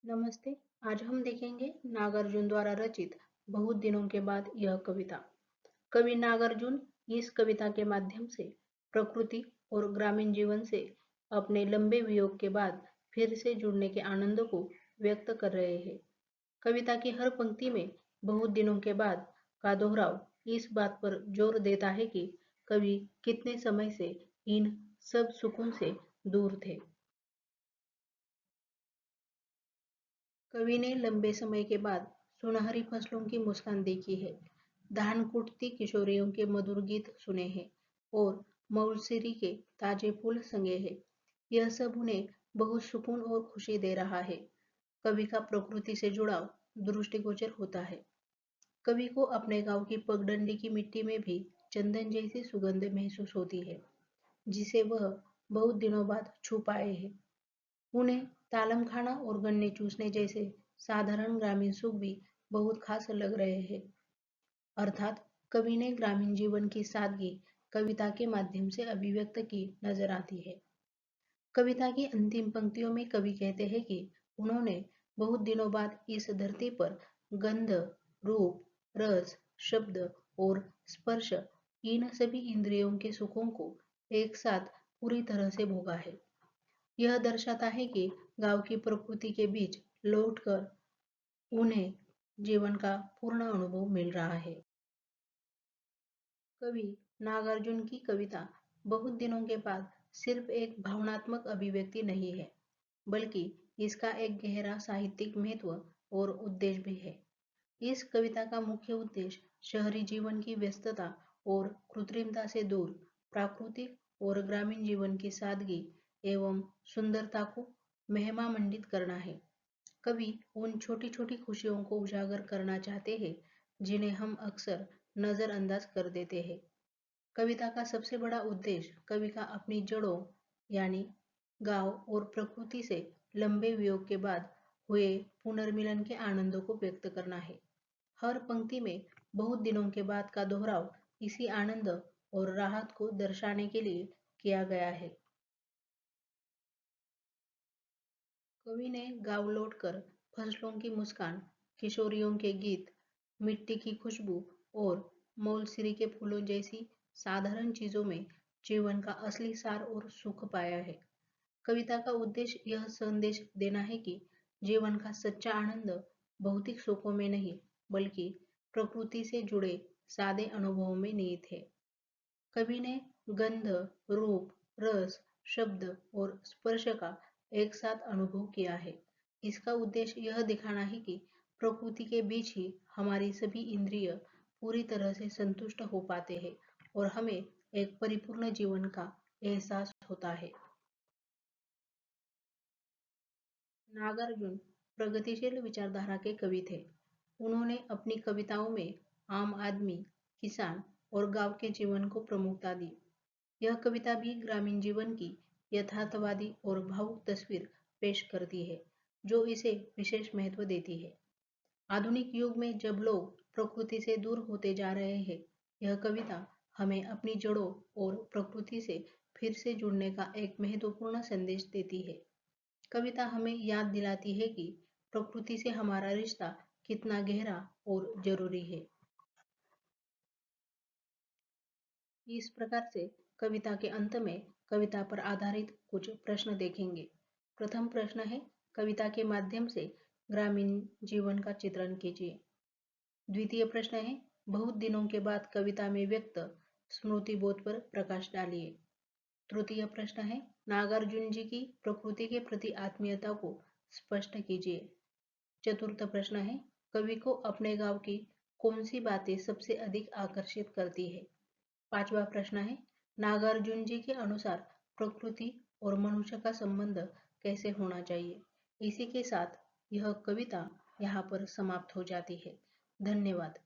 नमस्ते। आज हम देखेंगे नागार्जुन द्वारा रचित बहुत दिनों के बाद यह कविता। कवि नागार्जुन इस कविता के माध्यम से प्रकृति और ग्रामीण जीवन से अपने लंबे वियोग के बाद फिर से जुड़ने के आनंद को व्यक्त कर रहे हैं। कविता की हर पंक्ति में बहुत दिनों के बाद का दोहराव इस बात पर जोर देता है कि कवि कितने समय से इन सब सुकून से दूर थे। कवि ने लंबे समय के बाद सुनहरी फसलों की मुस्कान देखी है, धान कुटती किशोरियों के मधुर गीत सुने हैं और मौलसिरी के ताजे फूल संगे हैं। यह सब उन्हें बहुत सुकून और खुशी दे रहा है। कवि का प्रकृति से जुड़ाव दृष्टिगोचर होता है। कवि को अपने गांव की पगडंडी की मिट्टी में भी चंदन जैसी सुगंध महसूस होती है, जिसे वह बहुत दिनों बाद छू पाए हैं। उन्हें तालम खाना और गन्ने चूसने जैसे साधारण ग्रामीण सुख भी बहुत खास लग रहे हैं। अर्थात कवि ने ग्रामीण जीवन की सादगी कविता के माध्यम से अभिव्यक्त की नजर आती है। कविता की अंतिम पंक्तियों में कवि कहते हैं कि उन्होंने बहुत दिनों बाद इस धरती पर गंध, रूप, रस, शब्द और स्पर्श इन सभी इंद्रियों के सुखों को एक साथ पूरी तरह से भोगा है। यह दर्शाता है कि गांव की प्रकृति के बीच लौटकर उन्हें जीवन का पूर्ण अनुभव मिल रहा है। कवि नागार्जुन की कविता बहुत दिनों के बाद सिर्फ एक भावनात्मक अभिव्यक्ति नहीं है, बल्कि इसका एक गहरा साहित्यिक महत्व और उद्देश्य भी है। इस कविता का मुख्य उद्देश्य शहरी जीवन की व्यस्तता और कृत्रिमता से दूर प्राकृतिक और ग्रामीण जीवन की सादगी एवं सुंदरता को महिमा मंडित करना है। कवि उन छोटी छोटी खुशियों को उजागर करना चाहते हैं जिन्हें हम अक्सर नजरअंदाज कर देते हैं। कविता का सबसे बड़ा उद्देश्य कवि का अपनी जड़ों यानी गांव और प्रकृति से लंबे वियोग के बाद हुए पुनर्मिलन के आनंदों को व्यक्त करना है। हर पंक्ति में बहुत दिनों के बाद का दोहराव इसी आनंद और राहत को दर्शाने के लिए किया गया है। कवि ने गाँव लौटकर फसलों की मुस्कान, किशोरियों के गीत, मिट्टी की खुशबू और मौलसिरी के फूलों जैसी साधारण चीजों में जीवन का असली सार और सुख पाया है। कविता का उद्देश्य यह संदेश देना है कि जीवन का सच्चा आनंद भौतिक सुखों में नहीं, बल्कि प्रकृति से जुड़े सादे अनुभवों में निहित है। कवि ने गंध, रूप, रस, शब्द और स्पर्श का एक साथ अनुभव किया है। इसका उद्देश्य यह दिखाना है कि प्रकृति के बीच ही हमारी सभी इंद्रिय पूरी तरह से संतुष्ट हो पाते हैं और हमें एक परिपूर्ण जीवन का एहसास होता है। नागार्जुन प्रगतिशील विचारधारा के कवि थे। उन्होंने अपनी कविताओं में आम आदमी, किसान और गांव के जीवन को प्रमुखता दी। यह कविता भी ग्रामीण जीवन की यथार्थवादी और भावुक तस्वीर पेश करती है, जो इसे विशेष महत्व देती है। आधुनिक युग में जब लोग प्रकृति से दूर होते जा रहे हैं, यह कविता हमें अपनी जड़ों और प्रकृति से फिर से जुड़ने का एक महत्वपूर्ण संदेश देती है। कविता हमें याद दिलाती है कि प्रकृति से हमारा रिश्ता कितना गहरा और जरूरी है। इस प्रकार से कविता के अंत में कविता पर आधारित कुछ प्रश्न देखेंगे। प्रथम प्रश्न है, कविता के माध्यम से ग्रामीण जीवन का चित्रण कीजिए। द्वितीय प्रश्न है, बहुत दिनों के बाद कविता में व्यक्त स्मृति बोध पर प्रकाश डालिए। तृतीय प्रश्न है, नागार्जुन जी की प्रकृति के प्रति आत्मीयता को स्पष्ट कीजिए। चतुर्थ प्रश्न है, कवि को अपने गांव की कौन सी बातें सबसे अधिक आकर्षित करती है। पांचवा प्रश्न है, नागार्जुन जी के अनुसार प्रकृति और मनुष्य का संबंध कैसे होना चाहिए। इसी के साथ यह कविता यहाँ पर समाप्त हो जाती है। धन्यवाद।